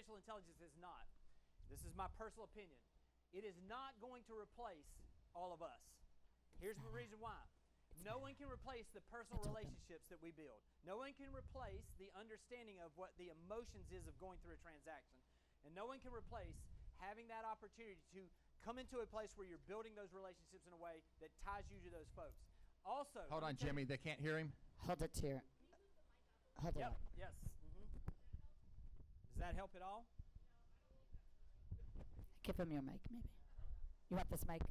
artificial intelligence is not, this is my personal opinion, it is not going to replace all of us. Here's the reason why. No one can replace the personal relationships that we build. No one can replace the understanding of what the emotions is of going through a transaction. And no one can replace having that opportunity to come into a place where you're building those relationships in a way that ties you to those folks. Also, hold on, Jimmy. They can't hear him. Hold it here. Hold it up. Yes. Does that help at all? Give him your mic, maybe. You want this mic?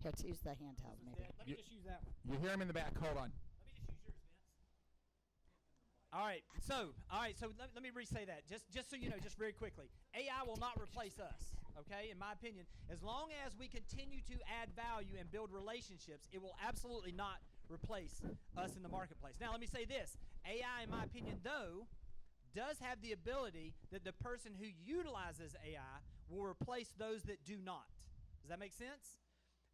Here, to use the handheld, maybe. Let me just use that one. You hear him in the back. Hold on. Let me just use yours, Vince. All right. So let me re-say that. Just so you know, just very quickly. AI will not replace us, okay, in my opinion. As long as we continue to add value and build relationships, it will absolutely not replace us in the marketplace. Now, let me say this. AI, in my opinion, though, does have the ability that the person who utilizes AI will replace those that do not. Does that make sense?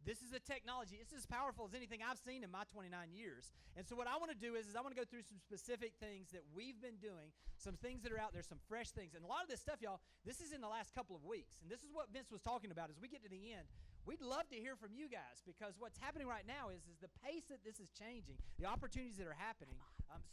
This is a technology. It's as powerful as anything I've seen in my 29 years. And so what I want to do is I want to go through some specific things that we've been doing, some things that are out there, some fresh things. And a lot of this stuff, y'all, this is in the last couple of weeks. And this is what Vince was talking about. As we get to the end, we'd love to hear from you guys, because what's happening right now is the pace that this is changing, the opportunities that are happening.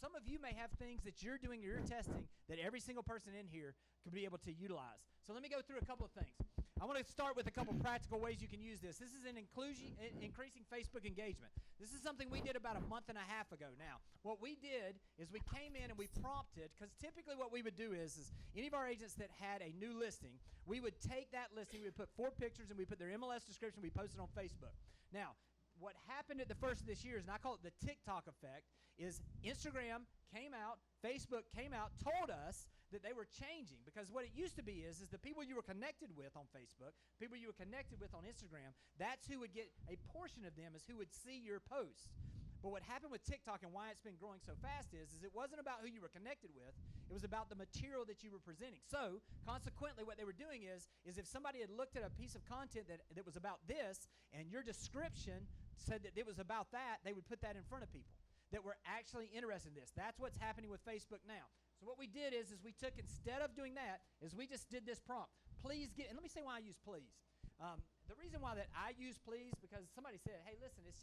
Some of you may have things that you're doing or you're testing that every single person in here could be able to utilize. So let me go through a couple of things. I want to start with a couple of practical ways you can use this. This is an increasing Facebook engagement. This is something we did about a month and a half ago now. What we did is we came in and we prompted, because typically what we would do is any of our agents that had a new listing, we would take that listing, we would put 4 pictures, and we put their MLS description, we posted on Facebook. Now, what happened at the first of this year is, and I call it the TikTok effect, is Instagram came out, Facebook came out, told us that they were changing, because what it used to be is the people you were connected with on Facebook, people you were connected with on Instagram, that's who would get a portion of them, is who would see your posts. But what happened with TikTok and why it's been growing so fast is it wasn't about who you were connected with, it was about the material that you were presenting. So consequently what they were doing is if somebody had looked at a piece of content that was about this and your description said that it was about that, they would put that in front of people that were actually interested in this. That's what's happening with Facebook now. So what we did is we took, instead of doing that, is we just did this prompt. Please get, and let me say why I use please. The reason why that I use please, because somebody said, hey, listen, it's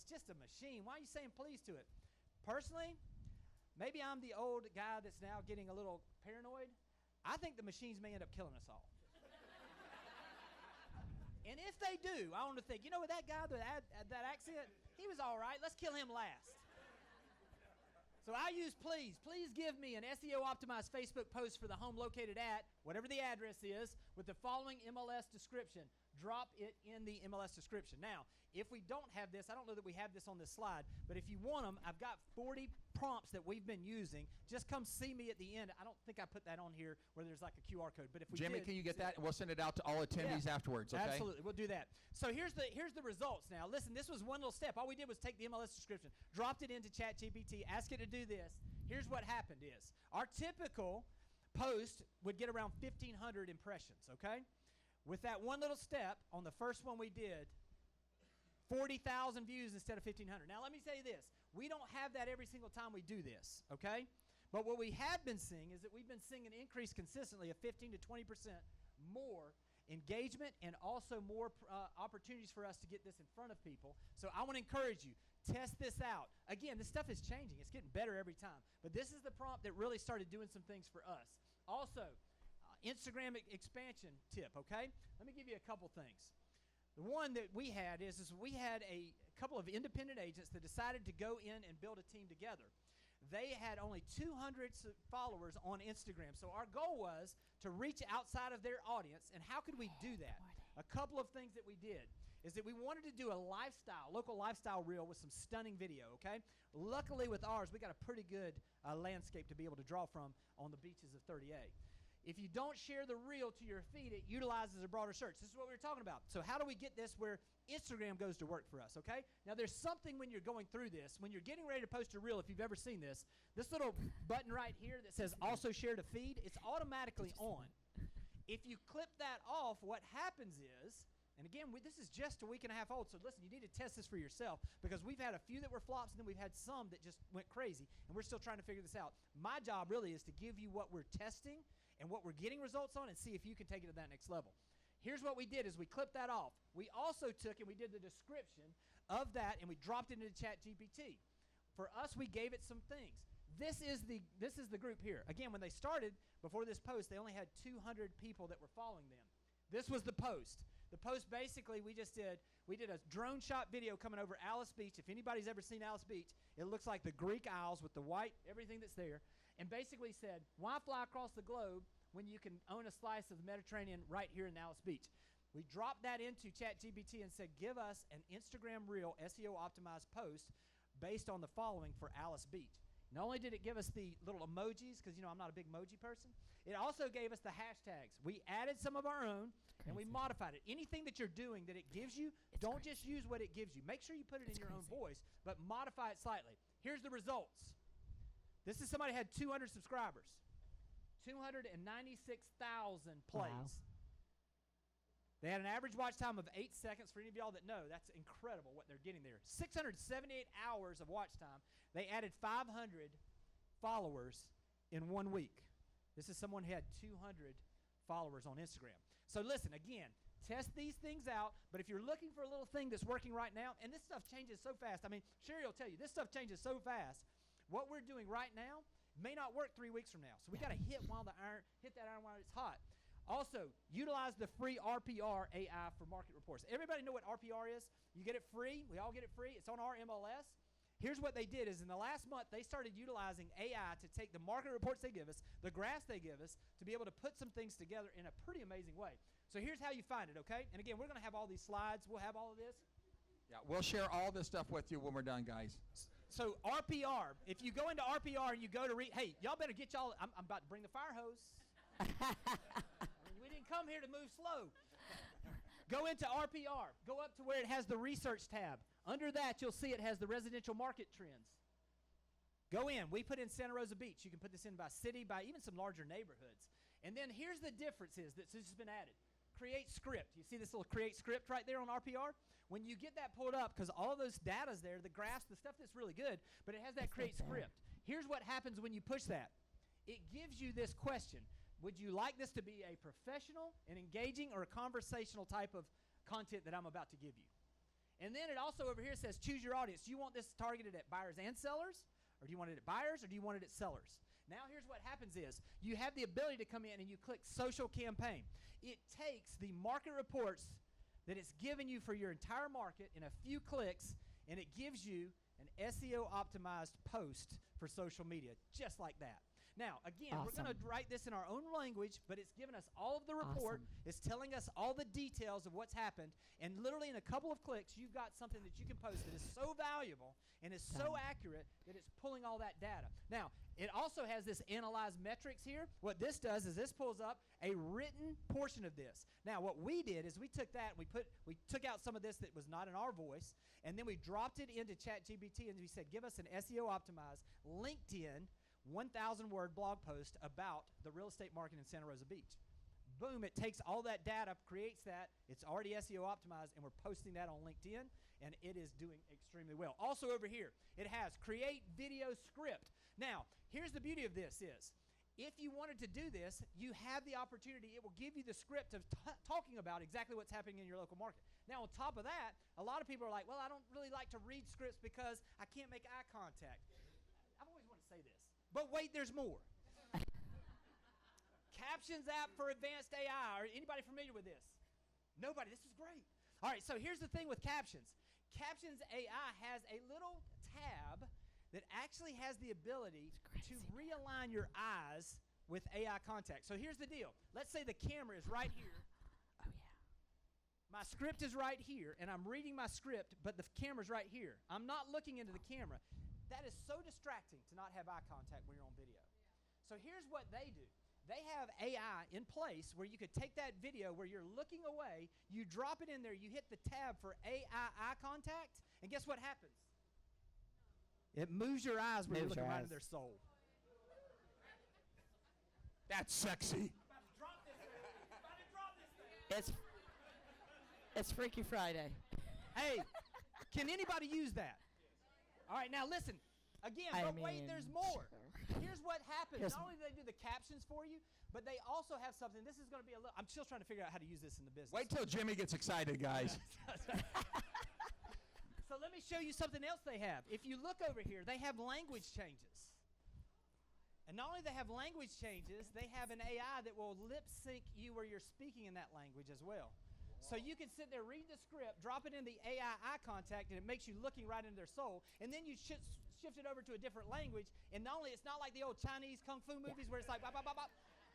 just a machine. Why are you saying please to it? Personally, maybe I'm the old guy that's now getting a little paranoid. I think the machines may end up killing us all. And if they do, I want to think, you know what, that guy that accent, he was all right. Let's kill him last. So I use please. Please give me an SEO optimized Facebook post for the home located at whatever the address is with the following MLS description. Drop it in the MLS description. Now, if we don't have this, I don't know that we have this on this slide, but if you want them, I've got 40 prompts that we've been using. Just come see me at the end. I don't think I put that on here where there's like a QR code, but if we Jimmy, did, can you get that? We'll send it out to all attendees afterwards, okay? Absolutely. We'll do that. So here's the results now. Listen, this was one little step. All we did was take the MLS description, dropped it into ChatGPT, asked it to do this. Here's what happened is our typical post would get around 1,500 impressions, okay? With that one little step, on the first one we did, 40,000 views instead of 1,500. Now, let me tell you this. We don't have that every single time we do this, okay? But what we have been seeing is that we've been seeing an increase consistently of 15 to 20% more engagement and also more opportunities for us to get this in front of people. So I want to encourage you, test this out. Again, this stuff is changing. It's getting better every time. But this is the prompt that really started doing some things for us. Also, Instagram expansion tip, okay? Let me give you a couple things. The one that we had is we had a couple of independent agents that decided to go in and build a team together. They had only 200 followers on Instagram. So our goal was to reach outside of their audience. And how could we do that? A couple of things that we did is that we wanted to do a local lifestyle reel with some stunning video, okay? Luckily with ours, we got a pretty good landscape to be able to draw from on the beaches of 30A. If you don't share the reel to your feed, it utilizes a broader search. This is what we were talking about. So how do we get this where Instagram goes to work for us, okay? Now, there's something when you're going through this, when you're getting ready to post a reel, if you've ever seen this little button right here that says also share to feed, it's automatically on. If you clip that off, what happens is, and again, this is just a week and a half old, so listen, you need to test this for yourself, because we've had a few that were flops, and then we've had some that just went crazy, and we're still trying to figure this out. My job really is to give you what we're testing and what we're getting results on and see if you can take it to that next level. Here's what we did is we clipped that off. We also took and we did the description of that and we dropped it into ChatGPT. For us, we gave it some things. This is the group here. Again, when they started, before this post, they only had 200 people that were following them. This was the post. The post basically we did a drone shot video coming over Alice Beach. If anybody's ever seen Alice Beach, it looks like the Greek Isles with the white, everything that's there. And basically said, why fly across the globe when you can own a slice of the Mediterranean right here in Alice Beach? We dropped that into ChatGPT and said, give us an Instagram Reel SEO optimized post based on the following for Alice Beach. Not only did it give us the little emojis, because I'm not a big emoji person, it also gave us the hashtags. We added some of our own, and we modified it. Anything that you're doing that it gives you, don't just use what it gives you. Make sure you put it in your own voice, but modify it slightly. Here's the results. This is somebody who had 200 subscribers, 296,000 plays. Wow. They had an average watch time of 8 seconds. For any of y'all that know, that's incredible what they're getting there. 678 hours of watch time. They added 500 followers in 1 week. This is someone who had 200 followers on Instagram. So listen, again, test these things out. But if you're looking for a little thing that's working right now, and this stuff changes so fast. I mean, Sherri will tell you, this stuff changes so fast. What we're doing right now may not work 3 weeks from now. So we got to hit that iron while it's hot. Also, utilize the free RPR AI for market reports. Everybody know what RPR is? You get it free. We all get it free. It's on our MLS. Here's what they did is in the last month, they started utilizing AI to take the market reports they give us, the graphs they give us, to be able to put some things together in a pretty amazing way. So here's how you find it, okay? And again, we're going to have all these slides. We'll have all of this. Yeah, we'll share all this stuff with you when we're done, guys. So RPR, if you go into RPR and you go to hey, y'all better get y'all, I'm about to bring the fire hose. We didn't come here to move slow. Go into RPR. Go up to where it has the research tab. Under that, you'll see it has the residential market trends. Go in. We put in Santa Rosa Beach. You can put this in by city, by even some larger neighborhoods. And then here's the difference is that this has been added. Create script. You see this little create script right there on RPR? When you get that pulled up, because all of those data's there, the graphs, the stuff that's really good, but it has that create script. Here's what happens when you push that. It gives you this question. Would you like this to be a professional, an engaging, or a conversational type of content that I'm about to give you? And then it also over here says choose your audience. Do you want this targeted at buyers and sellers? Or do you want it at buyers, or do you want it at sellers? Now here's what happens is you have the ability to come in and you click social campaign. It takes the market reports that it's given you for your entire market in a few clicks, and it gives you an SEO optimized post for social media, just like that. Now, again, we're going to write this in our own language, but it's given us all of the report. It's telling us all the details of what's happened. And literally in a couple of clicks, you've got something that you can post that is so valuable and is so accurate that it's pulling all that data. Now, it also has this analyze metrics here. What this does is this pulls up a written portion of this. Now, what we did is we took that and we took out some of this that was not in our voice, and then we dropped it into ChatGPT and we said, give us an SEO optimized LinkedIn 1,000-word blog post about the real estate market in Santa Rosa Beach. Boom, it takes all that data, creates that. It's already SEO optimized, and we're posting that on LinkedIn, and it is doing extremely well. Also over here, it has create video script. Now, here's the beauty of this is, if you wanted to do this, you have the opportunity. It will give you the script of talking about exactly what's happening in your local market. Now, on top of that, a lot of people are like, well, I don't really like to read scripts because I can't make eye contact. I've always wanted to say this. But wait, there's more. Captions app for advanced AI. Are anybody familiar with this? Nobody. This is great. All right, so here's the thing with captions. Captions AI has a little tab that actually has the ability to realign your eyes with AI contact. So here's the deal. Let's say the camera is right here. Oh, yeah. My script is right here, and I'm reading my script, but the camera's right here. I'm not looking into the camera. That is so distracting to not have eye contact when you're on video. So here's what they do. They have AI in place where you could take that video where you're looking away, you drop it in there, you hit the tab for AI eye contact, and guess what happens? It moves your eyes where you're looking right into their soul. That's sexy. It's Freaky Friday. Hey, can anybody use that? All right, now listen. Again, wait, there's more. Here's what happens. Not only do they do the captions for you, But they also have something. This is going to be a little. I'm still trying to figure out how to use this in the business. Wait till Jimmy gets excited, guys. So let me show you something else they have. If you look over here, they have language changes. And not only they have language changes, they have an AI that will lip sync you where you're speaking in that language as well. So you can sit there, read the script, drop it in the AI eye contact, and it makes you looking right into their soul. And then you shift it over to a different language. And not only, it's not like the old Chinese kung fu movies where it's like, bop, bop, bop, bop.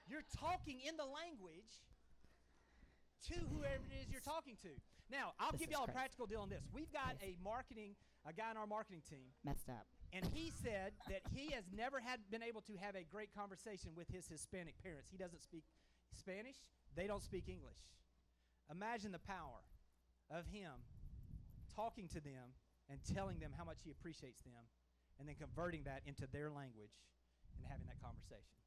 You're talking in the language to whoever it is you're talking to. Now, I'll give y'all a practical deal on this. We've got a guy in our marketing team. Messed up. And he said that he has never been able to have a great conversation with his Hispanic parents. He doesn't speak Spanish. They don't speak English. Imagine the power of him talking to them and telling them how much he appreciates them and then converting that into their language and having that conversation.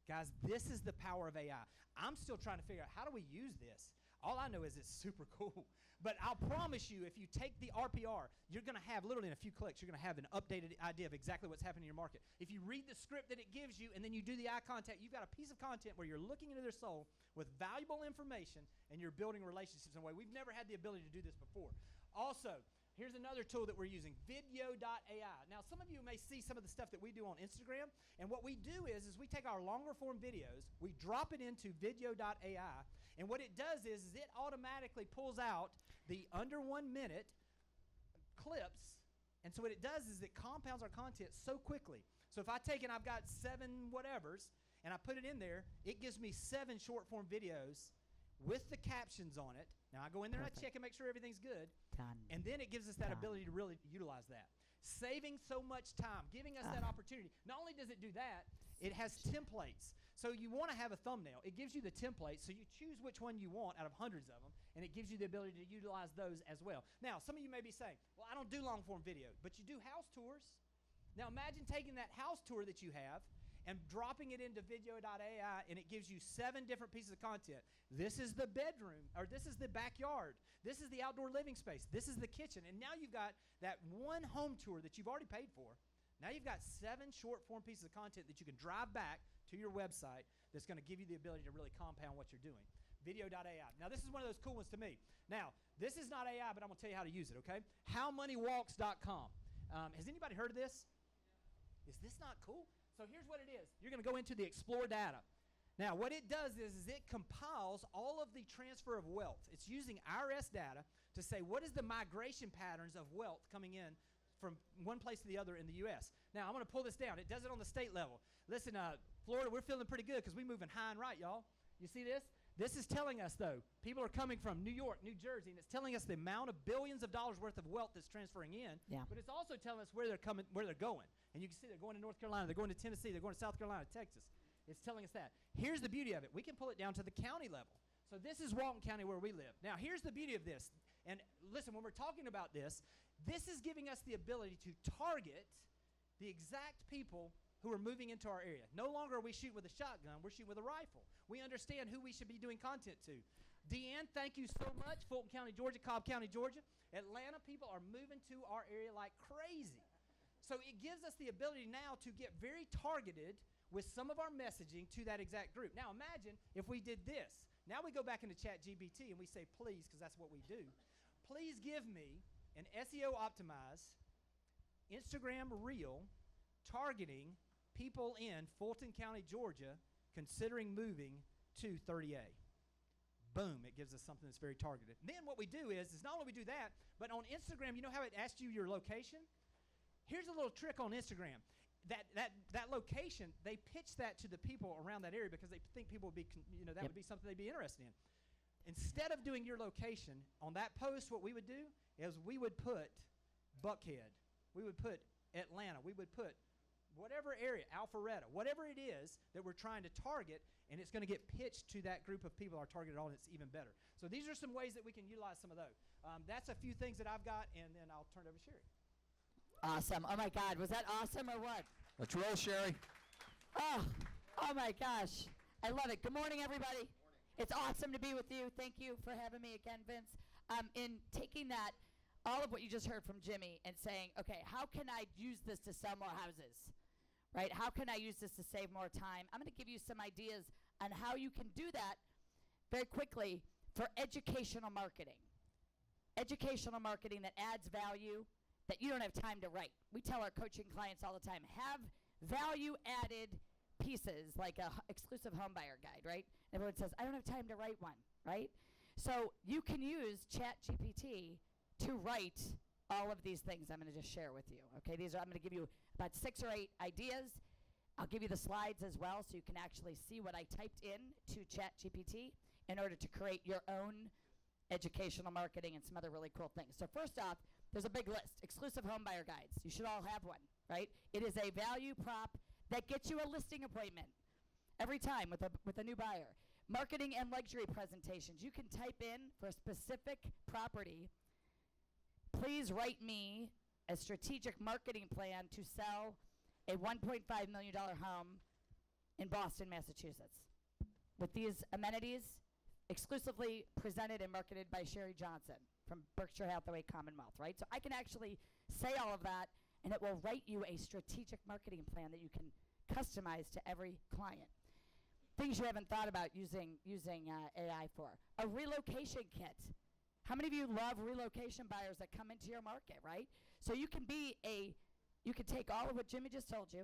Guys, this is the power of AI. I'm still trying to figure out how do we use this. All I know is it's super cool. But I'll promise you, if you take the RPR, you're going to have, literally in a few clicks, you're going to have an updated idea of exactly what's happening in your market. If you read the script that it gives you and then you do the eye contact, you've got a piece of content where you're looking into their soul with valuable information and you're building relationships in a way. We've never had the ability to do this before. Also, here's another tool that we're using, video.ai. Now, some of you may see some of the stuff that we do on Instagram, and what we do is we take our longer form videos, we drop it into video.ai, and what it does is it automatically pulls out the under 1 minute clips, and so what it does is it compounds our content so quickly. So if I take and I've got 7 whatevers, and I put it in there, it gives me 7 short form videos with the captions on it. Now I go in there and I check and make sure everything's good. Done. And then it gives us that ability to really utilize that. Saving so much time, giving us that opportunity. Not only does it do that, it has templates. So you want to have a thumbnail. It gives you the template, so you choose which one you want out of hundreds of them, and it gives you the ability to utilize those as well. Now, some of you may be saying, well, I don't do long-form video, but you do house tours. Now, imagine taking that house tour that you have and dropping it into video.ai, and it gives you 7 different pieces of content. This is the bedroom, or this is the backyard. This is the outdoor living space. This is the kitchen. And now you've got that one home tour that you've already paid for. Now you've got 7 short-form pieces of content that you can drive back to your website that's going to give you the ability to really compound what you're doing. Video.ai. Now, this is one of those cool ones to me. Now, this is not AI, but I'm going to tell you how to use it, okay? HowMoneyWalks.com. Has anybody heard of this? Is this not cool? So here's what it is. You're going to go into the Explore data. Now, what it does is it compiles all of the transfer of wealth. It's using IRS data to say what is the migration patterns of wealth coming in from one place to the other in the U.S. Now, I'm going to pull this down. It does it on the state level. Listen, Florida, we're feeling pretty good because we're moving high and right, y'all. You see this? This is telling us, though, people are coming from New York, New Jersey, and it's telling us the amount of billions of dollars worth of wealth that's transferring in. Yeah. But it's also telling us where they're coming, where they're going. And you can see they're going to North Carolina, they're going to Tennessee, they're going to South Carolina, Texas. It's telling us that. Here's the beauty of it. We can pull it down to the county level. So this is Walton County where we live. Now, here's the beauty of this. And listen, when we're talking about this, this is giving us the ability to target the exact people who are moving into our area. No longer are we shooting with a shotgun, we're shooting with a rifle. We understand who we should be doing content to. Deanne, thank you so much. Fulton County, Georgia, Cobb County, Georgia. Atlanta people are moving to our area like crazy. So it gives us the ability now to get very targeted with some of our messaging to that exact group. Now imagine if we did this. Now we go back into ChatGPT and we say, please, because that's what we do. Please give me an SEO optimized Instagram reel targeting people in Fulton County, Georgia, considering moving to 30A. Boom, it gives us something that's very targeted. And then what we do is not only we do that, but on Instagram, you know how it asks you your location? Here's a little trick on Instagram. That location, they pitch that to the people around that area because they think people would be, that would be something they'd be interested in. Instead of doing your location, on that post, what we would do is we would put Buckhead. We would put Atlanta. We would put whatever area, Alpharetta, whatever it is that we're trying to target, and it's going to get pitched to that group of people our targeted audience even better. So these are some ways that we can utilize some of those. That's a few things that I've got, and then I'll turn it over to Sherri. Awesome. Oh, my God. Was that awesome or what? Let's roll, Sherri. Oh, my gosh. I love it. Good morning, everybody. It's awesome to be with you. Thank you for having me again, Vince. In taking that, all of what you just heard from Jimmy and saying, okay, how can I use this to sell more houses, right? How can I use this to save more time? I'm going to give you some ideas on how you can do that very quickly for educational marketing. Educational marketing that adds value that you don't have time to write. We tell our coaching clients all the time, have value-added pieces like a exclusive home buyer guide, right? Everyone says, I don't have time to write one, right? So you can use ChatGPT to write all of these things I'm going to just share with you. Okay, I'm going to give you about 6 or 8 ideas. I'll give you the slides as well so you can actually see what I typed in to ChatGPT in order to create your own educational marketing and some other really cool things. So first off, there's a big list. Exclusive home buyer guides. You should all have one, right? It is a value prop that gets you a listing appointment every time with a new buyer. Marketing and luxury presentations. You can type in for a specific property, please write me a strategic marketing plan to sell a $1.5 million home in Boston, Massachusetts. With these amenities, exclusively presented and marketed by Sherri from Berkshire Hathaway Commonwealth, right? So I can actually say all of that, and it will write you a strategic marketing plan that you can customize to every client. Things you haven't thought about using AI for. A relocation kit. How many of you love relocation buyers that come into your market, right? So you can take all of what Jimmy just told you,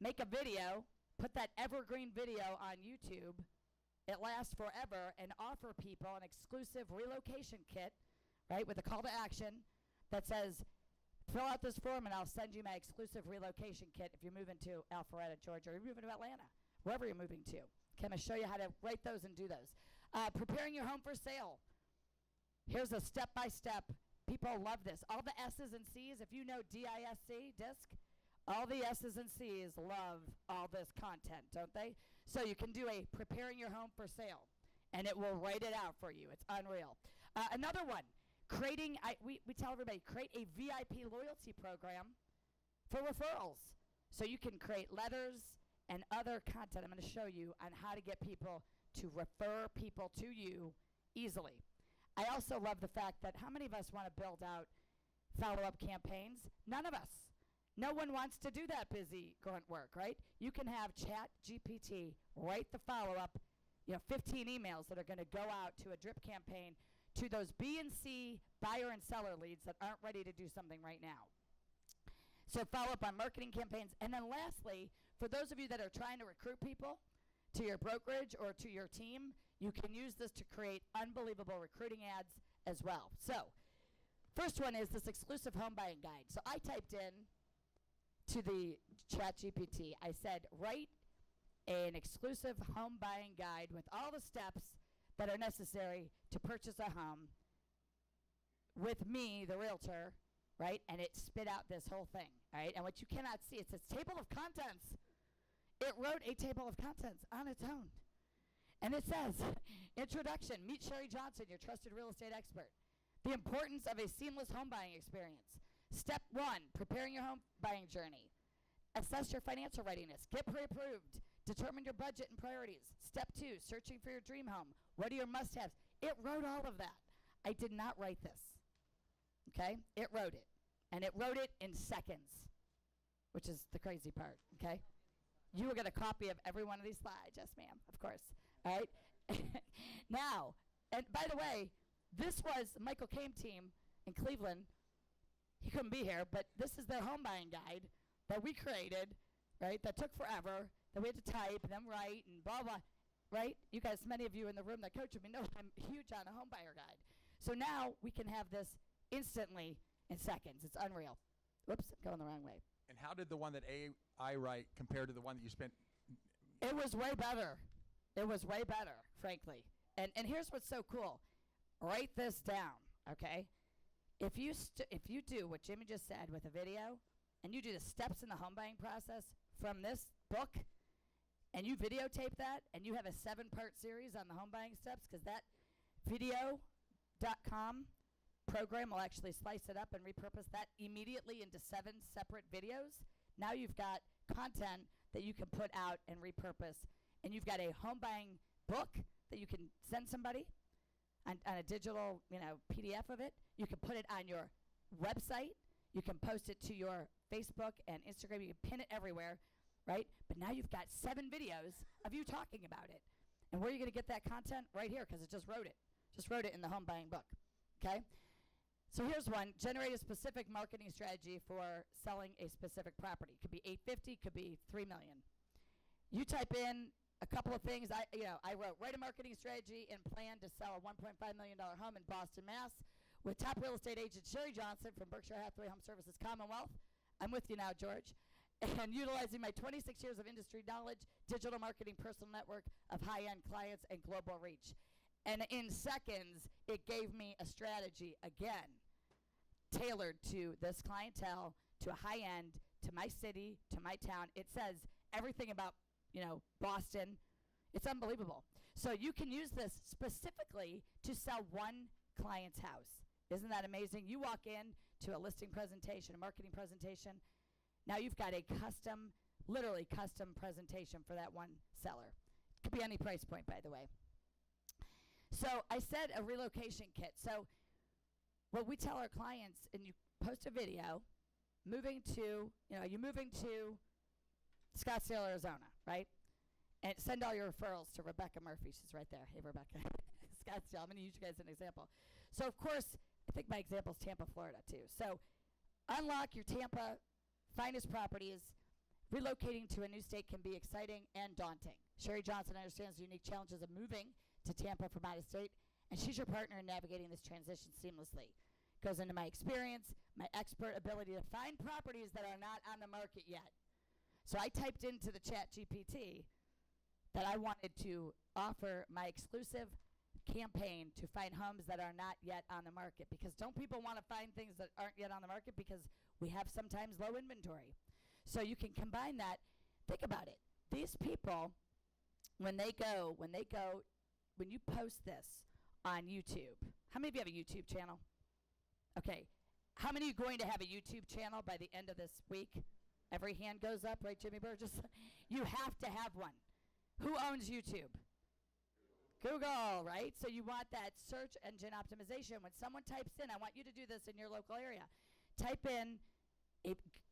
make a video, put that evergreen video on YouTube, it lasts forever, and offer people an exclusive relocation kit, right, with a call to action that says, fill out this form and I'll send you my exclusive relocation kit if you're moving to Alpharetta, Georgia, or you're moving to Atlanta, wherever you're moving to. Okay, I'm going to show you how to write those and do those. Preparing your home for sale. Here's a step-by-step. People love this. All the S's and C's, if you know DISC, DISC, all the S's and C's love all this content, don't they? So you can do a preparing your home for sale, and it will write it out for you. It's unreal. Another one, we tell everybody, create a VIP loyalty program for referrals. So you can create letters and other content. I'm going to show you on how to get people to refer people to you easily. I also love the fact that how many of us want to build out follow-up campaigns? None of us. No one wants to do that busy grunt work, right? You can have ChatGPT write the follow-up, 15 emails that are going to go out to a drip campaign to those B and C buyer and seller leads that aren't ready to do something right now. So follow up on marketing campaigns. And then lastly, for those of you that are trying to recruit people to your brokerage or to your team, you can use this to create unbelievable recruiting ads as well. So first one is this exclusive home buying guide. So I typed in to the ChatGPT, I said, write an exclusive home buying guide with all the steps that are necessary to purchase a home with me, the realtor, right? And it spit out this whole thing, right? And what you cannot see, it says table of contents. It wrote a table of contents on its own. And it says, introduction, meet Sherri Johnson, your trusted real estate expert. The importance of a seamless home buying experience. Step 1, preparing your home buying journey. Assess your financial readiness. Get pre-approved. Determine your budget and priorities. Step 2, searching for your dream home. What are your must-haves? It wrote all of that. I did not write this. Okay? It wrote it. And it wrote it in seconds, which is the crazy part. Okay? You will get a copy of every one of these slides. Yes, ma'am. Of course. All right? Now, and by the way, this was Michael Kame team in Cleveland. He couldn't be here, but this is their home buying guide that we created, right, that took forever, that we had to type and then write and blah, blah, right? You guys, many of you in the room that coach with me know I'm huge on a home buyer guide. So now we can have this instantly in seconds. It's unreal. Whoops, I'm going the wrong way. And how did the one that I write compare to the one that you spent? It was way better. It was way better, frankly. And here's what's so cool. Write this down, okay? If you do what Jimmy just said with a video, and you do the steps in the home buying process from this book, and you videotape that, and you have a 7-part series on the home buying steps, because that video.com program will actually slice it up and repurpose that immediately into 7 separate videos. Now you've got content that you can put out and repurpose, and you've got a home buying book that you can send somebody on a digital, PDF of it. You can put it on your website. You can post it to your Facebook and Instagram. You can pin it everywhere. right? But now you've got 7 videos of you talking about it. And where are you going to get that content? Right here, because it just wrote it. Just wrote it in the home buying book, okay? So here's one. Generate a specific marketing strategy for selling a specific property. Could be $850, could be $3 million. You type in a couple of things. I wrote, write a marketing strategy and plan to sell a $1.5 million home in Boston, Mass. with top real estate agent Sherri Johnson from Berkshire Hathaway Home Services Commonwealth. I'm with you now, George. And utilizing my 26 years of industry knowledge, digital marketing, personal network of high-end clients, and global reach. And in seconds, it gave me a strategy, again, tailored to this clientele, to a high end, to my city, to my town. It says everything about, Boston. It's unbelievable. So you can use this specifically to sell one client's house. Isn't that amazing? You walk in to a listing presentation, a marketing presentation. Now you've got a custom, literally custom presentation for that one seller. Could be any price point, by the way. So I said a relocation kit. So what we tell our clients, and you post a video, you're moving to Scottsdale, Arizona, right? And send all your referrals to Rebecca Murphy. She's right there. Hey, Rebecca. Scottsdale. I'm going to use you guys as an example. So, of course, I think my example is Tampa, Florida, too. So unlock your Tampa finest properties. Relocating to a new state can be exciting and daunting. Sherri Johnson understands the unique challenges of moving to Tampa from out of state, and she's your partner in navigating this transition seamlessly. Goes into my experience, my expert ability to find properties that are not on the market yet. So I typed into the chat GPT that I wanted to offer my exclusive campaign to find homes that are not yet on the market, because don't people want to find things that aren't yet on the market because we have sometimes low inventory. So you can combine that. Think about it. These people, when you post this on YouTube, how many of you have a YouTube channel? Okay. How many are going to have a YouTube channel by the end of this week? Every hand goes up, right, Jimmy Burgess? You have to have one. Who owns YouTube? Google, right? So you want that search engine optimization. When someone types in, I want you to do this in your local area. Type in,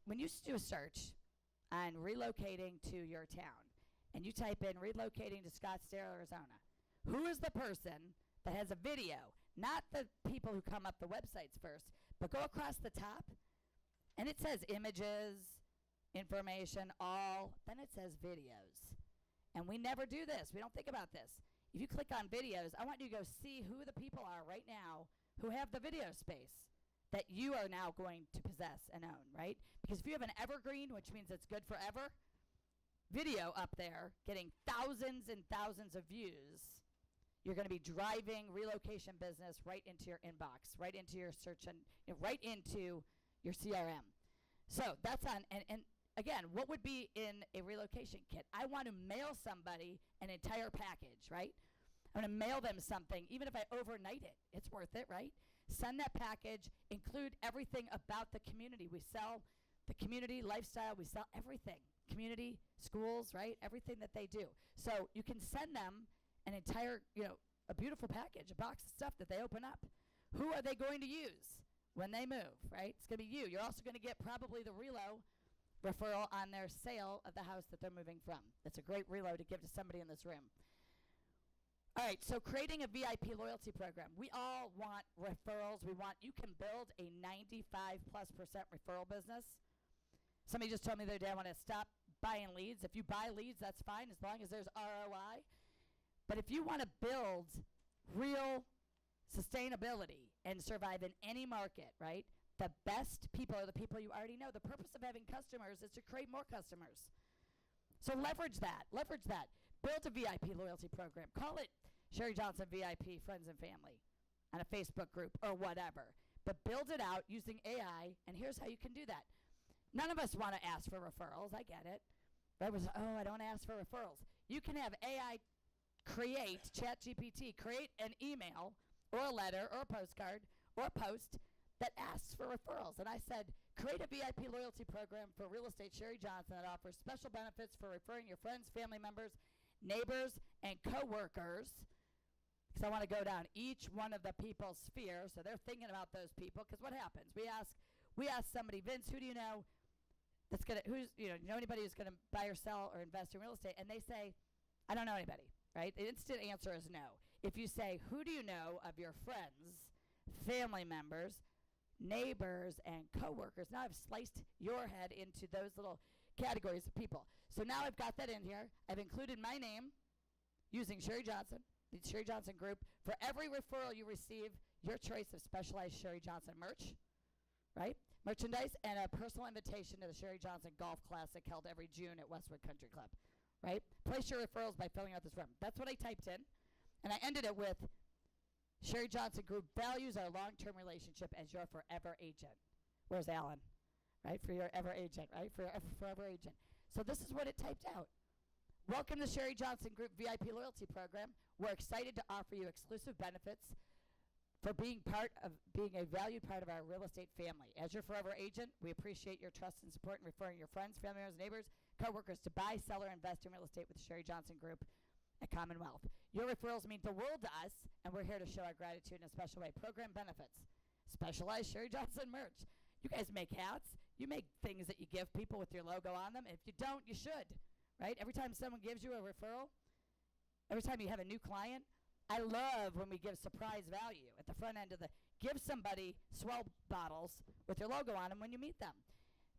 when you do a search on relocating to your town, and you type in relocating to Scottsdale, Arizona, who is the person that has a video? Not the people who come up the websites first, but go across the top, and it says images, information, all, then it says videos. And we never do this. We don't think about this. If you click on videos, I want you to go see who the people are right now who have the video space that you are now going to possess and own, right? Because if you have an evergreen, which means it's good forever, video up there getting thousands and thousands of views, you're going to be driving relocation business right into your inbox, right into your search, and right into your CRM. So that's on, and again, what would be in a relocation kit? I want to mail somebody an entire package, right? I'm going to mail them something, even if I overnight it. It's worth it, right? Send that package, include everything about the community. We sell the community lifestyle. We sell everything. Community, schools, right? Everything that they do. So you can send them an entire, a beautiful package, a box of stuff that they open up. Who are they going to use when they move, right? It's going to be you. You're also going to get probably the referral on their sale of the house that they're moving from. That's a great reload to give to somebody in this room. All right, so creating a VIP loyalty program. We all want referrals. You can build a 95+% referral business. Somebody just told me the other day, I want to stop buying leads. If you buy leads, that's fine, as long as there's ROI. But if you want to build real sustainability and survive in any market, right? The best people are the people you already know. The purpose of having customers is to create more customers. So leverage that. Build a VIP loyalty program. Call it Sherri Johnson VIP Friends and Family on a Facebook group or whatever. But build it out using AI, and here's how you can do that. None of us want to ask for referrals. I get it. I don't ask for referrals. You can have AI create, ChatGPT, create an email or a letter or a postcard or a post that asks for referrals. And I said, create a VIP loyalty program for real estate Sherri Johnson that offers special benefits for referring your friends, family members, neighbors, and coworkers. Because I want to go down each one of the people's sphere, so they're thinking about those people. Because what happens? We ask somebody, Vince, who do you know that's gonna know anybody who's gonna buy or sell or invest in real estate, and they say, I don't know anybody, right? The instant answer is no. If you say, who do you know of your friends, family members, neighbors, and coworkers, now I've sliced your head into those little categories of people. So now I've got that in here. I've included my name using Sherri Johnson, the Sherri Johnson Group. For every referral you receive, your choice of specialized Sherri Johnson merch, right? Merchandise, and a personal invitation to the Sherri Johnson Golf Classic held every June at Westwood Country Club, right? Place your referrals by filling out this form. That's what I typed in, and I ended it with, Sherri Johnson Group values our long-term relationship as your forever agent. Where's Alan? Right? For your ever agent, right? For your forever agent. So this is what it typed out. Welcome to Sherri Johnson Group VIP Loyalty Program. We're excited to offer you exclusive benefits for being a valued part of our real estate family. As your forever agent, we appreciate your trust and support in referring your friends, family members, neighbors, coworkers to buy, sell, or invest in real estate with the Sherri Johnson Group at Commonwealth. Your referrals mean the world to us, and we're here to show our gratitude in a special way. Program benefits. Specialized Sherri Johnson merch. You guys make hats. You make things that you give people with your logo on them. If you don't, you should, right? Every time someone gives you a referral, every time you have a new client, I love when we give surprise value at the front end of give somebody swell bottles with your logo on them when you meet them.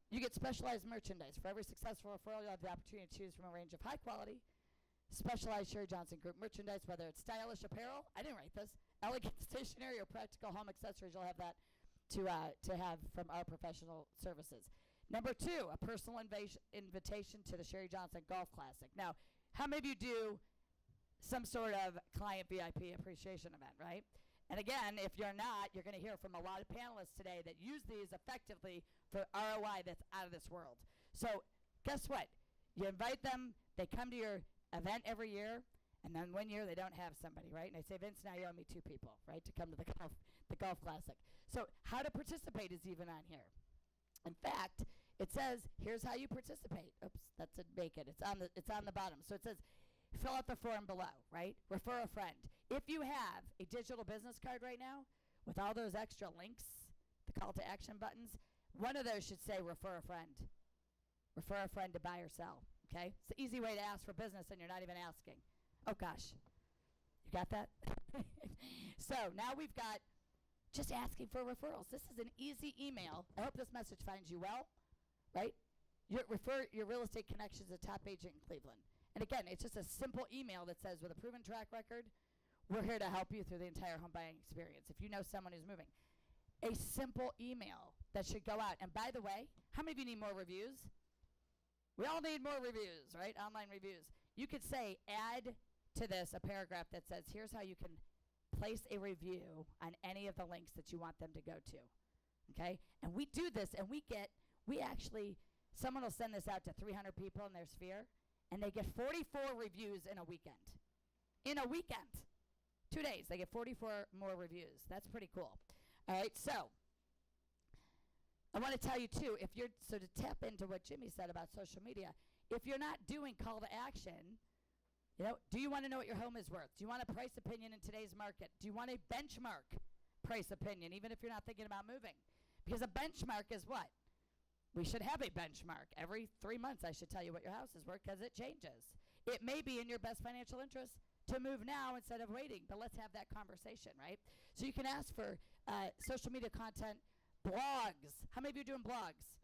You get specialized merchandise. For every successful referral, you'll have the opportunity to choose from a range of high quality, specialized Sherri Johnson Group merchandise, whether it's stylish apparel, I didn't write this, elegant stationery, or practical home accessories. You'll have that to have from our professional services. Number 2, a personal invitation to the Sherri Johnson Golf Classic. Now, how many of you do some sort of client VIP appreciation event, right? And again, if you're not, you're going to hear from a lot of panelists today that use these effectively for ROI that's out of this world. So guess what? You invite them, they come to your event every year, and then one year they don't have somebody, right? And I say, Vince, now you owe me 2 people, right, to come to the golf classic. So how to participate is even on here. In fact, it says, here's how you participate. Oops, that didn't make it. It's on the bottom. So it says, fill out the form below, right? Refer a friend. If you have a digital business card right now with all those extra links, the call to action buttons, one of those should say refer a friend. Refer a friend to buy or sell, okay? It's an easy way to ask for business and you're not even asking. Oh, gosh. You got that? So now we've got just asking for referrals. This is an easy email. I hope this message finds you well, right? Refer your real estate connections to top agent in Cleveland. And again, it's just a simple email that says, with a proven track record, we're here to help you through the entire home buying experience. If you know someone who's moving. A simple email that should go out. And by the way, how many of you need more reviews? We all need more reviews, right? Online reviews. You could say, add to this a paragraph that says, here's how you can place a review on any of the links that you want them to go to, okay? And we do this, and someone will send this out to 300 people in their sphere, and they get 44 reviews in a weekend. In a weekend. 2 days, they get 44 more reviews. That's pretty cool. All right, so I want to tell you, too, to tap into what Jimmy said about social media, if you're not doing call to action, do you want to know what your home is worth? Do you want a price opinion in today's market? Do you want a benchmark price opinion, even if you're not thinking about moving? Because a benchmark is what? We should have a benchmark. Every 3 months, I should tell you what your house is worth because it changes. It may be in your best financial interest to move now instead of waiting, but let's have that conversation, right? So you can ask for social media content, blogs. How many of you are doing blogs?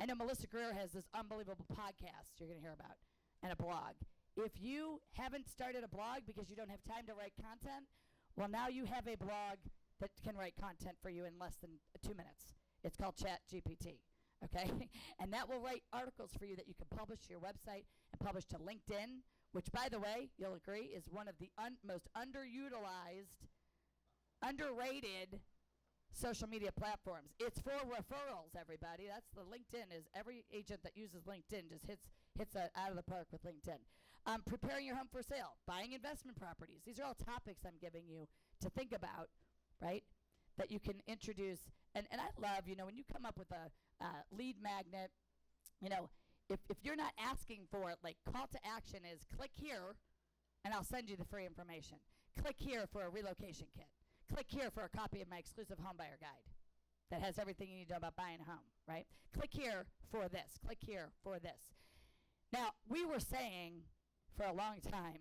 I know Melissa Greer has this unbelievable podcast you're going to hear about, and a blog. If you haven't started a blog because you don't have time to write content, well, now you have a blog that can write content for you in less than 2 minutes. It's called ChatGPT. Okay, and that will write articles for you that you can publish to your website and publish to LinkedIn, which, by the way, you'll agree, is one of the most underutilized, underrated social media platforms. It's for referrals, everybody. That's the LinkedIn. Is every agent that uses LinkedIn just hits out of the park with LinkedIn. Preparing your home for sale, buying investment properties. These are all topics I'm giving you to think about, right? That you can introduce. And I love, when you come up with a lead magnet, if you're not asking for it, like call to action is click here and I'll send you the free information. Click here for a relocation kit. Click here for a copy of my exclusive homebuyer guide. that has everything you need to know about buying a home, right? Click here for this. Click here for this. Now, we were saying for a long time,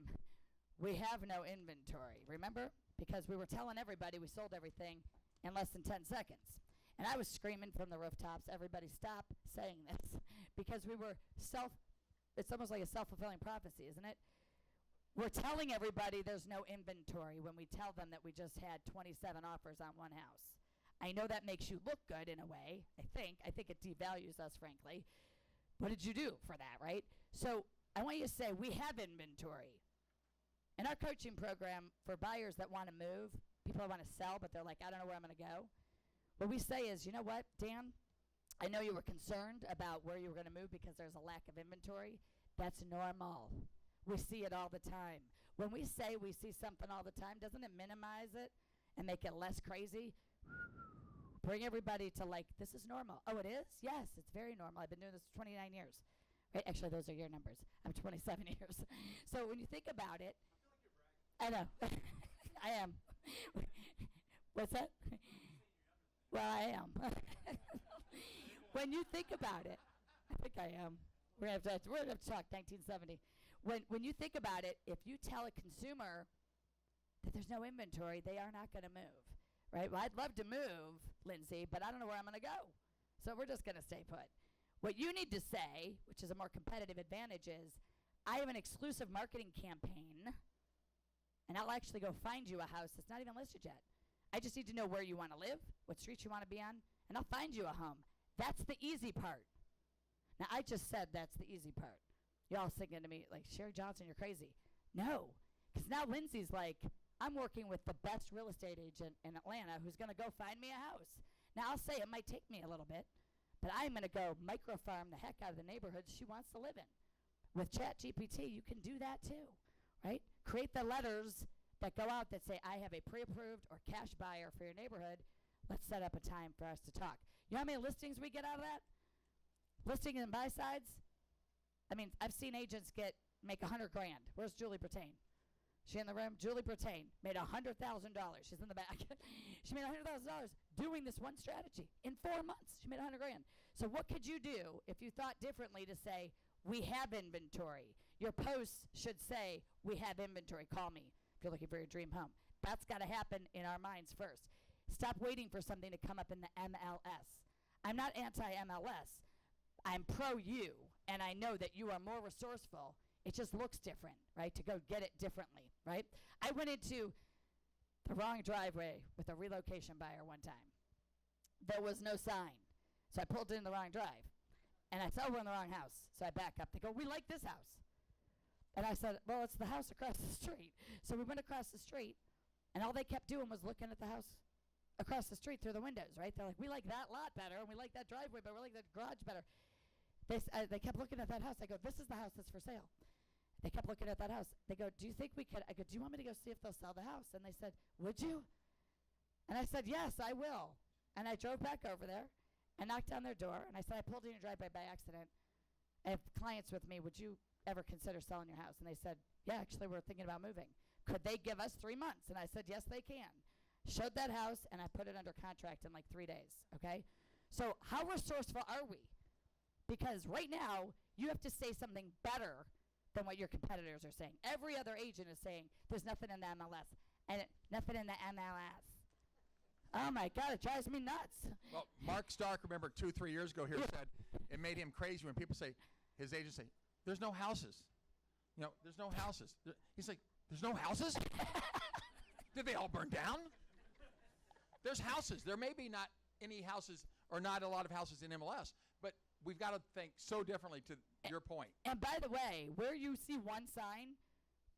we have no inventory, remember? Because we were telling everybody we sold everything in less than 10 seconds. And I was screaming from the rooftops, everybody stop saying this. Because we were it's almost like a self-fulfilling prophecy, isn't it? We're telling everybody there's no inventory when we tell them that we just had 27 offers on one house. I know that makes you look good in a way, I think. I think it devalues us, frankly. What did you do for that, right? So I want you to say, we have inventory. In our coaching program for buyers that want to move, people that want to sell, but they're like, I don't know where I'm going to go. What we say is, you know what, Dan? I know you were concerned about where you were going to move because there's a lack of inventory. That's normal. We see it all the time. When we say we see something all the time, doesn't it minimize it and make it less crazy? Bring everybody to like, this is normal. Oh, it is? Yes, it's very normal. I've been doing this for 29 years. Right? Actually, those are your numbers. I'm 27 years. So when you think about it, I know. I am. What's that? Well, I am. When you think about it, I think I am. We're gonna have to talk 1970. When you think about it, if you tell a consumer that there's no inventory, they are not going to move, right? Well, I'd love to move, Lindsay, but I don't know where I'm going to go. So we're just going to stay put. What you need to say, which is a more competitive advantage, is I have an exclusive marketing campaign, and I'll actually go find you a house that's not even listed yet. I just need to know where you want to live, what streets you want to be on, and I'll find you a home. That's the easy part. Now, I just said that's the easy part. You're all thinking to me, like, Sherri Johnson, you're crazy. No, because now Lindsay's like, I'm working with the best real estate agent in Atlanta who's going to go find me a house. Now, I'll say it might take me a little bit, but I'm going to go microfarm the heck out of the neighborhoods she wants to live in. With ChatGPT, you can do that too, right? Create the letters that go out that say, I have a pre-approved or cash buyer for your neighborhood. Let's set up a time for us to talk. You know how many listings we get out of that? Listing and buy sides? I mean, I've seen agents make $100,000. Where's Julie Bertain? She in the room? Julie Bertain made $100,000. She's in the back. She made $100,000 doing this one strategy. In 4 months, she made $100,000. So what could you do if you thought differently to say, we have inventory? Your posts should say, we have inventory. Call me if you're looking for your dream home. That's got to happen in our minds first. Stop waiting for something to come up in the MLS. I'm not anti-MLS. I'm pro you, and I know that you are more resourceful. It just looks different, right, to go get it differently, right? I went into the wrong driveway with a relocation buyer one time. There was no sign, so I pulled in the wrong drive, and I said, we're in the wrong house, so I back up. They go, we like this house. And I said, well, it's the house across the street. So we went across the street, and all they kept doing was looking at the house across the street through the windows, right? They're like, we like that lot better, and we like that driveway better, we like that garage better. They kept looking at that house. I go, this is the house that's for sale. They kept looking at that house. They go, do you think we could? I go, do you want me to go see if they'll sell the house? And they said, would you? And I said, yes, I will. And I drove back over there and knocked on their door. And I said, I pulled in your driveway by accident. I have clients with me. Would you ever consider selling your house? And they said, yeah, actually, we're thinking about moving. Could they give us 3 months? And I said, yes, they can. Showed that house, and I put it under contract in like 3 days, okay? So how resourceful are we? Because right now, you have to say something better than what your competitors are saying. Every other agent is saying, there's nothing in the MLS, and nothing in the MLS. Oh my God, it drives me nuts. Well, Mark Stark, remember 2-3 years ago here said it made him crazy when people say, his agents say, there's no houses. You know, there's no houses. He's like, there's no houses? Did they all burn down? There's houses. There may be not any houses or not a lot of houses in MLS, but we've got to think so differently to your point. And by the way, where you see one sign,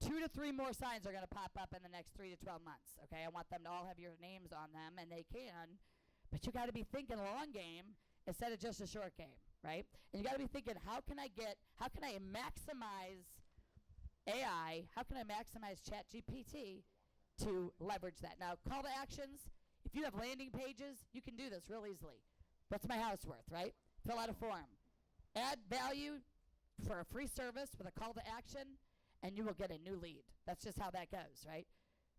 2 to 3 more signs are going to pop up in the next 3 to 12 months, okay? I want them to all have your names on them, and they can, but you got to be thinking a long game instead of just a short game, right? And you got to be thinking, how can I maximize AI? How can I maximize ChatGPT to leverage that? Now, call to actions, if you have landing pages, you can do this real easily. What's my house worth, right? Fill out a form. Add value for a free service with a call to action, and you will get a new lead. That's just how that goes, right?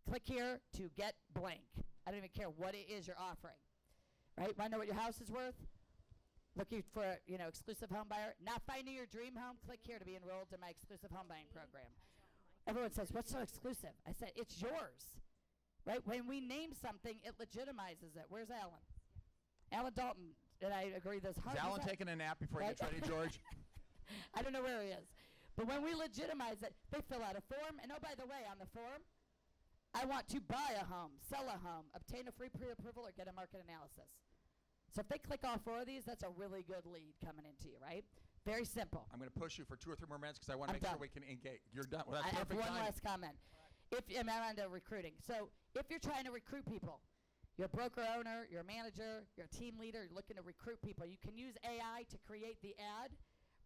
Click here to get blank. I don't even care what it is you're offering. right? Want to know what your house is worth? Looking for, exclusive home buyer? Not finding your dream home? Click here to be enrolled in my exclusive home buying program. Everyone says, what's so exclusive? I said, it's yours, right? When we name something, it legitimizes it. Where's Alan? Alan Dalton, and I agree this. Is Alan taking a nap before he gets ready, George? I don't know where he is. But when we legitimize it, they fill out a form. And oh, by the way, on the form, I want to buy a home, sell a home, obtain a free pre-approval, or get a market analysis. So if they click all 4 of these, that's a really good lead coming into you, right? Very simple. I'm going to push you for 2 or 3 more minutes because I want to make sure we can engage. You're done. Well, I that's have perfect one time. last comment. I'm on to recruiting. So if you're trying to recruit people, you're a broker owner, you're a manager, you're a team leader, you're looking to recruit people, you can use AI to create the ad.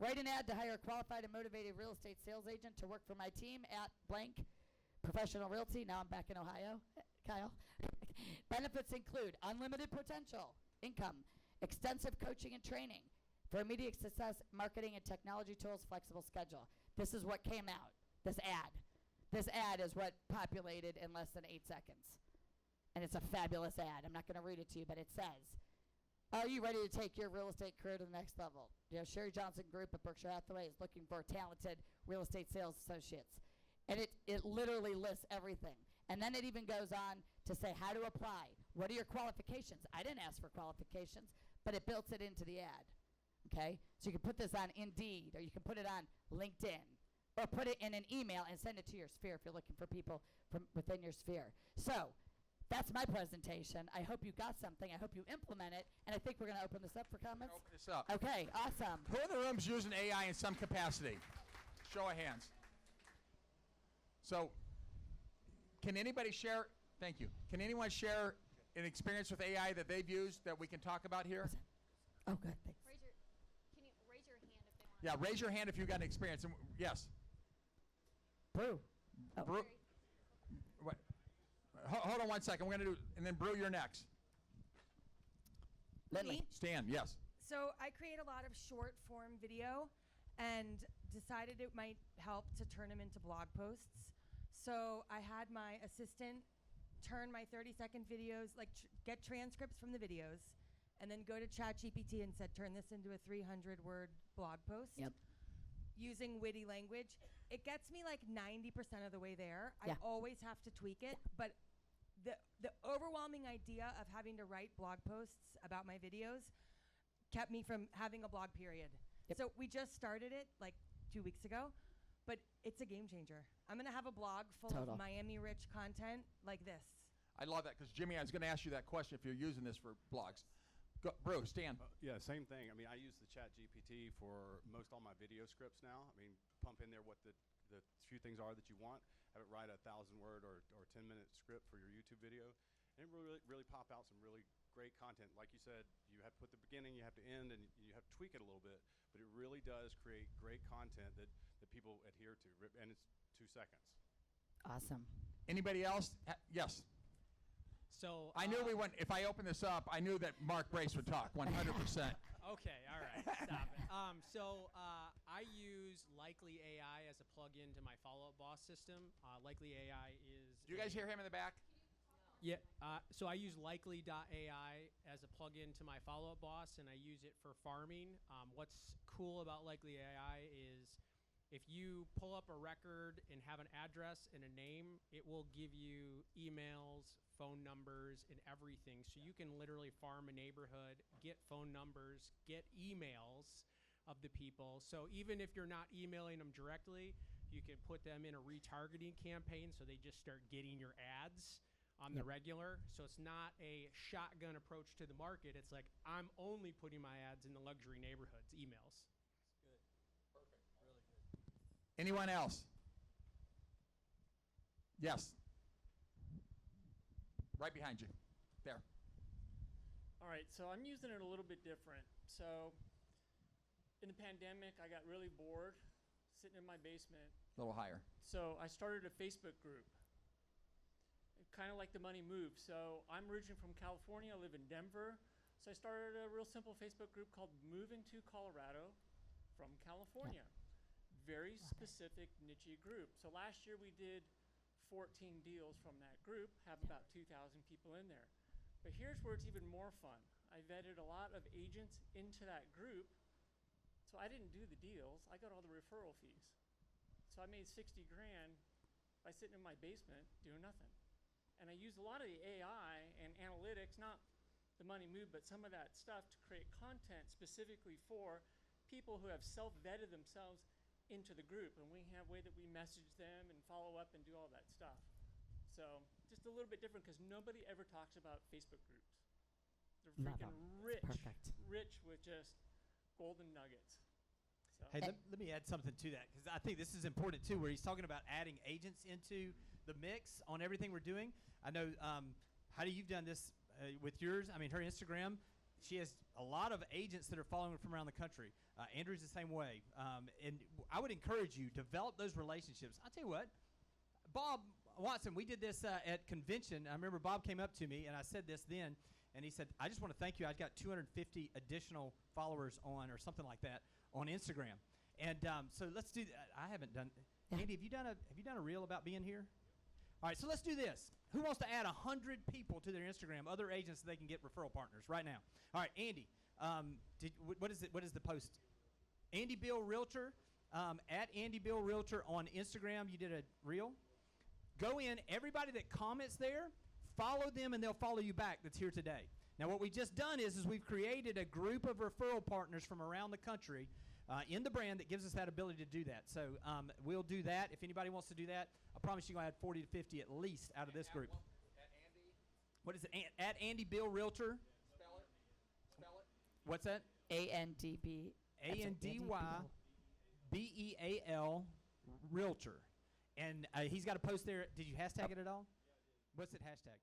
Write an ad to hire a qualified and motivated real estate sales agent to work for my team at blank professional realty. Now I'm back in Ohio, Kyle. Benefits include unlimited potential, income, extensive coaching and training for immediate success, marketing and technology tools, flexible schedule. This is what came out, this ad. This ad is what populated in less than 8 seconds. And it's a fabulous ad. I'm not going to read it to you, but it says, are you ready to take your real estate career to the next level? Sherri Johnson Group at Berkshire Hathaway is looking for talented real estate sales associates. And it literally lists everything. And then it even goes on to say how to apply. What are your qualifications? I didn't ask for qualifications, but it built it into the ad. Okay? So you can put this on Indeed, or you can put it on LinkedIn, or put it in an email and send it to your sphere if you're looking for people from within your sphere. So that's my presentation. I hope you got something. I hope you implement it. And I think we're going to open this up for comments. Open this up. Okay, awesome. Who in the room's using AI in some capacity? Show of hands. So, can anybody share? Thank you. Can anyone share an experience with AI that they've used that we can talk about here? Oh, good. Thanks. Can you raise your hand if they want? Yeah, raise your hand if you've got an experience. And yes. Brew. Oh. Brew. What? Hold on 1 second. We're going to do, and then Brew, you're next. Lindley. Stan, yes. So I create a lot of short form video and decided it might help to turn them into blog posts. So I had my assistant turn my 30-second videos, get transcripts from the videos, and then go to ChatGPT and said, turn this into a 300-word blog post. Yep. Using witty language. It gets me like 90% of the way there. Yeah. I always have to tweak it, but the overwhelming idea of having to write blog posts about my videos kept me from having a blog period. Yep. So we just started it like 2 weeks ago, but it's a game changer. I'm going to have a blog full Total. of Miami-rich content like this. I love that because, Jimmy, I was going to ask you that question if you're using this for blogs. Go, Brew, Stan. Yeah, same thing. I mean, I use the Chat GPT for most all my video scripts now. I mean, pump in there what the few things are that you want, have it write a 1,000-word or 10-minute script for your YouTube video, and it really pop out some really great content. Like you said, you have to put the beginning, you have to end, and you have to tweak it a little bit, but it really does create great content that people adhere to, and it's 2 seconds. Awesome. Anybody else? Yes. So I knew we went, if I open this up, I knew that Mark Brace would talk 100%. Okay, all right, stop it. I use Likely AI as a plug-in to my Follow-Up Boss system. Likely AI is. Do you guys hear him in the back? Yeah. So I use Likely.ai as a plug-in to my Follow-Up Boss, and I use it for farming. What's cool about Likely AI is if you pull up a record and have an address and a name, it will give you emails, phone numbers, and everything. So you can literally farm a neighborhood, get phone numbers, get emails of the people. So even if you're not emailing them directly, you can put them in a retargeting campaign so they just start getting your ads on the regular. So it's not a shotgun approach to the market. It's like, I'm only putting my ads in the luxury neighborhoods, emails. Anyone else? Yes. Right behind you. There. All right, so I'm using it a little bit different. So in the pandemic, I got really bored sitting in my basement. A little higher. So I started a Facebook group, kind of like the money move. So I'm originally from California. I live in Denver. So I started a real simple Facebook group called Moving to Colorado from California. Very specific, niche group. So last year we did 14 deals from that group, have about 2,000 people in there. But here's where it's even more fun. I've vetted a lot of agents into that group. So I didn't do the deals. I got all the referral fees. So I made 60 grand by sitting in my basement doing nothing. And I used a lot of the AI and analytics, not the money move, but some of that stuff to create content specifically for people who have self-vetted themselves into the group. And we have a way that we message them and follow up and do all that stuff. So just a little bit different because nobody ever talks about Facebook groups. They're Love freaking 'em. rich, Perfect. rich with just golden nuggets. So Hey, let me add something to that because I think this is important too, where he's talking about adding agents into the mix on everything we're doing. I know, Heidi, you've done this with yours. I mean, her Instagram, she has a lot of agents that are following her from around the country. Andrew's the same way. And I would encourage you, develop those relationships. I'll tell you what, Bob Watson, we did this at convention. I remember Bob came up to me, and I said this then, and he said, I just want to thank you. I got 250 additional followers on, or something like that, on Instagram. And so let's do that. I haven't done. Yeah. Andy, have you done a reel about being here? All right, so let's do this. Who wants to add 100 people to their Instagram, other agents, so they can get referral partners right now? All right, Andy, what is it? What is the post? Andy Bill Realtor, at Andy Bill Realtor on Instagram. You did a reel. Go in. Everybody that comments there, follow them, and they'll follow you back. That's here today. Now, what we've just done is we've created a group of referral partners from around the country in the brand that gives us that ability to do that. So we'll do that. If anybody wants to do that, I promise you're going to add 40 to 50 at least out of this group. At Andy. What is it? At Andy Bill Realtor. Spell it. Spell it. What's that? ANDB. ANDYBEAL Realtor. And he's got a post there. Did you hashtag it at all? What's it hashtag?